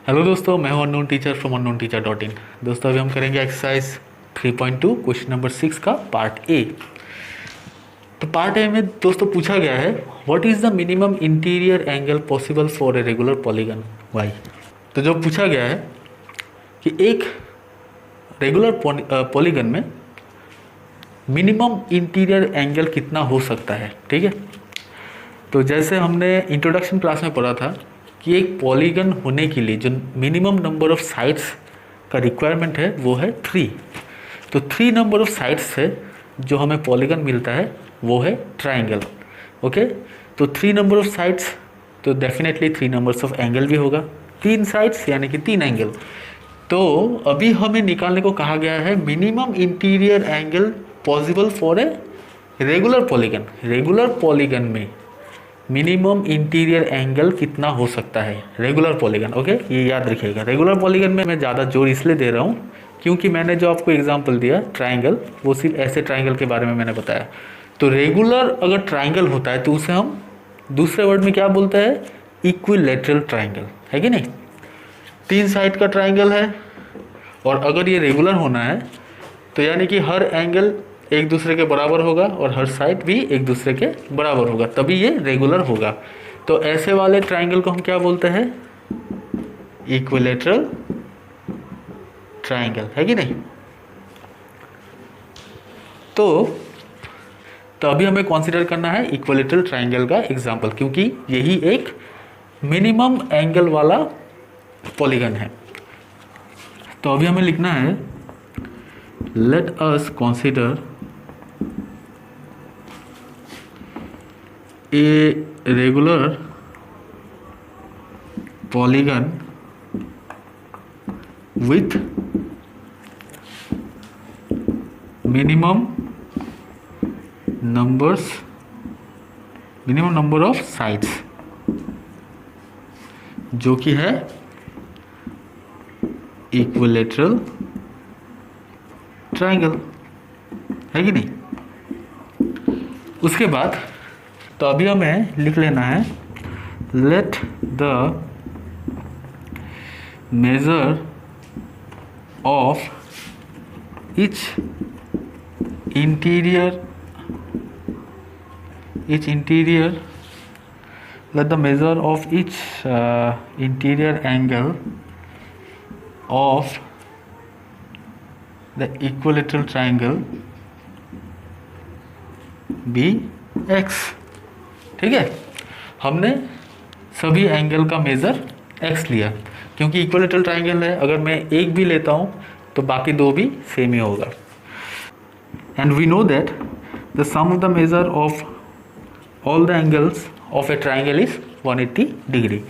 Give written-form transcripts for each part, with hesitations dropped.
Hello दोस्तों, मैं हूं unknown teacher from unknown teacher dot in. दोस्तों अभी हम करेंगे एक्सरसाइज 3.2 क्वेश्चन नंबर 6 का पार्ट ए। तो पार्ट ए में दोस्तों पूछा गया है what is the minimum interior angle possible for a regular polygon why. तो जो पूछा गया है कि एक रेगुलर पॉलीगन में मिनिमम इंटीरियर एंगल कितना हो सकता है। ठीक है, तो जैसे हमने इंट्रोडक्शन क्लास में पढ़ा था कि एक पॉलीगन होने के लिए जो मिनिमम नंबर ऑफ साइड्स का रिक्वायरमेंट है वो है 3। तो 3 नंबर ऑफ साइड्स से जो हमें पॉलीगन मिलता है वो है ट्राइंगल। ओके, तो 3 नंबर ऑफ साइड्स तो डेफिनेटली 3 नंबर्स ऑफ एंगल भी होगा। 3 साइड्स यानी कि 3 एंगल। तो अभी हमें निकालने को कहा गया है minimum interior angle possible for a regular polygon. Regular polygon में मिनिमम इंटीरियर एंगल कितना हो सकता है रेगुलर पॉलीगन। ओके, ये याद रखिएगा। रेगुलर पॉलीगन में मैं ज़्यादा जोर इसलिए दे रहा हूँ क्योंकि मैंने जो आपको एग्जांपल दिया ट्राइंगल, वो सिर्फ ऐसे ट्राइंगल के बारे में मैंने बताया। तो रेगुलर अगर ट्राइंगल होता है तो उसे हम दूसरे वर्ड में क्या बोलते हैं, इक्विलैटरल ट्राइंगल, है कि नहीं। 3 साइड का ट्राइंगल है और अगर ये रेगुलर होना है तो यानी कि हर एंगल एक दूसरे के बराबर होगा और हर साइड भी एक दूसरे के बराबर होगा, तभी ये रेगुलर होगा। तो ऐसे वाले ट्राइंगल को हम क्या बोलते हैं, इक्विलैटरल ट्राइंगल, है कि नहीं। तो अभी हमें कंसीडर करना है इक्विलैटरल ट्राइंगल का एग्जांपल, क्योंकि यही एक मिनिमम एंगल वाला पॉलीगन है। तो अभी हमें लिखना है let us consider a regular polygon with minimum number of sides, जो कि है इक्विलैटरल ट्राइंगल, है कि नहीं। उसके बाद तो अभी हमें लिख लेना है let the measure of each interior let the measure of each interior angle of the equilateral triangle be x। ठीक है, हमने सभी एंगल का मेज़र x लिया क्योंकि इक्विलैटरल ट्राइंगल है। अगर मैं एक भी लेता हूँ तो बाकी 2 भी सेम ही होगा। And we know that the sum of the measure of all the angles of a triangle is 180 degree.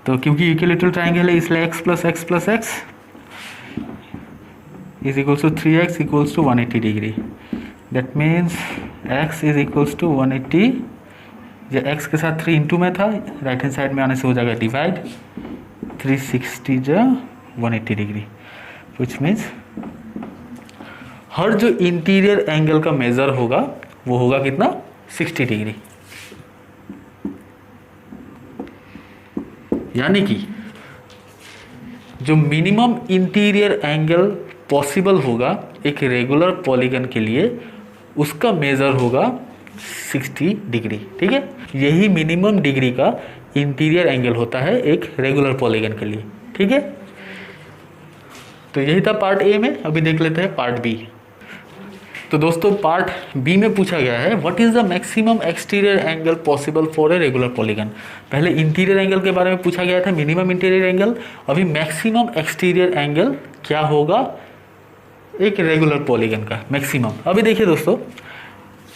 तो क्योंकि इक्विलैटरल ट्राइंगल है इसलिए x plus x is equals to 3x equals to 180 degree. That means x is equals to 180, जो x के साथ 3 into में था, right hand side में आने से हो जाएगा डिवाइड, 360 जो 180 डिग्री, विच मीन्स हर जो इंटीरियर एंगल का मेजर होगा वो होगा कितना, 60 डिग्री। यानी कि जो मिनिमम इंटीरियर एंगल पॉसिबल होगा एक रेगुलर पॉलीगन के लिए उसका मेजर होगा 60 डिग्री। ठीक है, यही मिनिमम डिग्री का इंटीरियर एंगल होता है एक रेगुलर पॉलीगन के लिए। ठीक है, तो यही था पार्ट ए में। अभी देख लेते हैं पार्ट बी। तो दोस्तों पार्ट बी में पूछा गया है what is the maximum exterior angle possible for a regular polygon. पहले इंटीरियर एंगल के बारे में पूछा गया था, मिनिमम इंटीरियर एंगल। अभी मैक्सिमम एक्सटीरियर एंगल क्या होगा एक रेगुलर पॉलीगन का मैक्सिमम। अभी देखिए दोस्तों,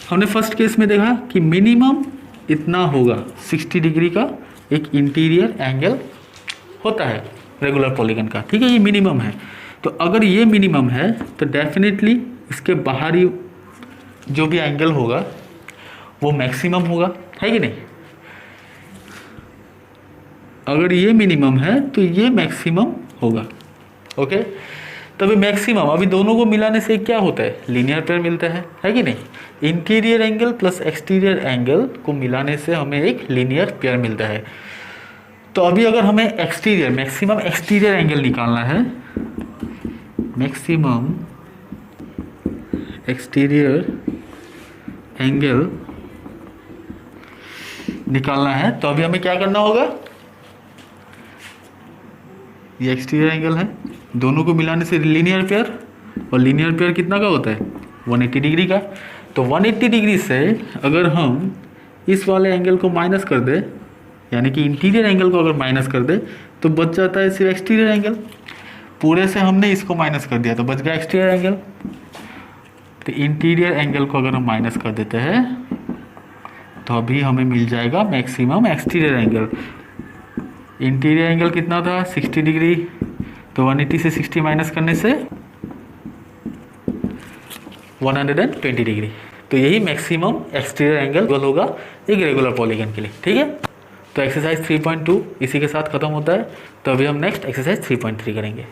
हमने फर्स्ट केस में देखा कि मिनिमम इतना होगा, 60 डिग्री का एक इंटीरियर एंगल होता है रेगुलर पॉलीगन का। ठीक है, ये मिनिमम है। तो अगर ये मिनिमम है तो डेफिनेटली इसके बाहरी जो भी एंगल होगा वो मैक्सिमम होगा, है कि नहीं। अगर ये मिनिमम है तो ये मैक्सिमम होगा। ओके, तभी मैक्सिमम, अभी दोनों को मिलाने से क्या होता है, लीनियर पेयर मिलता है कि नहीं। Interior angle plus exterior angle को मिलाने से हमें एक लीनियर पेयर मिलता है। तो अभी अगर हमें एक्सटीरियर मैक्सिमम एक्सटीरियर एंगल निकालना है, मैक्सिमम एक्सटीरियर एंगल निकालना है, तो अभी हमें क्या करना होगा, ये एक्सटीरियर एंगल है, दोनों को मिलाने से लीनियर पेयर, और लीनियर पेयर कितना का होता है 180 डिग्री का। तो 180 डिग्री से अगर हम इस वाले एंगल को माइनस कर दे, यानी कि इंटीरियर एंगल को अगर माइनस कर दे, तो बच जाता है सिर्फ एक्सटीरियर एंगल। पूरे से हमने इसको माइनस कर दिया तो बच गया एक्सटीरियर एंगल। तो इंटीरियर एंगल को अगर हम माइनस कर देते हैं तो अभी हमें मिल जाएगा maximum exterior angle. Interior angle कितना था 60 डिग्री, तो 180 से 60 माइनस करने से 120 डिग्री। तो यही मैक्सिमम एक्सटीरियर एंगल होगा एक रेगुलर पॉलीगन के लिए। ठीक है, तो एक्सरसाइज 3.2 इसी के साथ ख़त्म होता है। तो अभी हम नेक्स्ट एक्सरसाइज 3.3 करेंगे।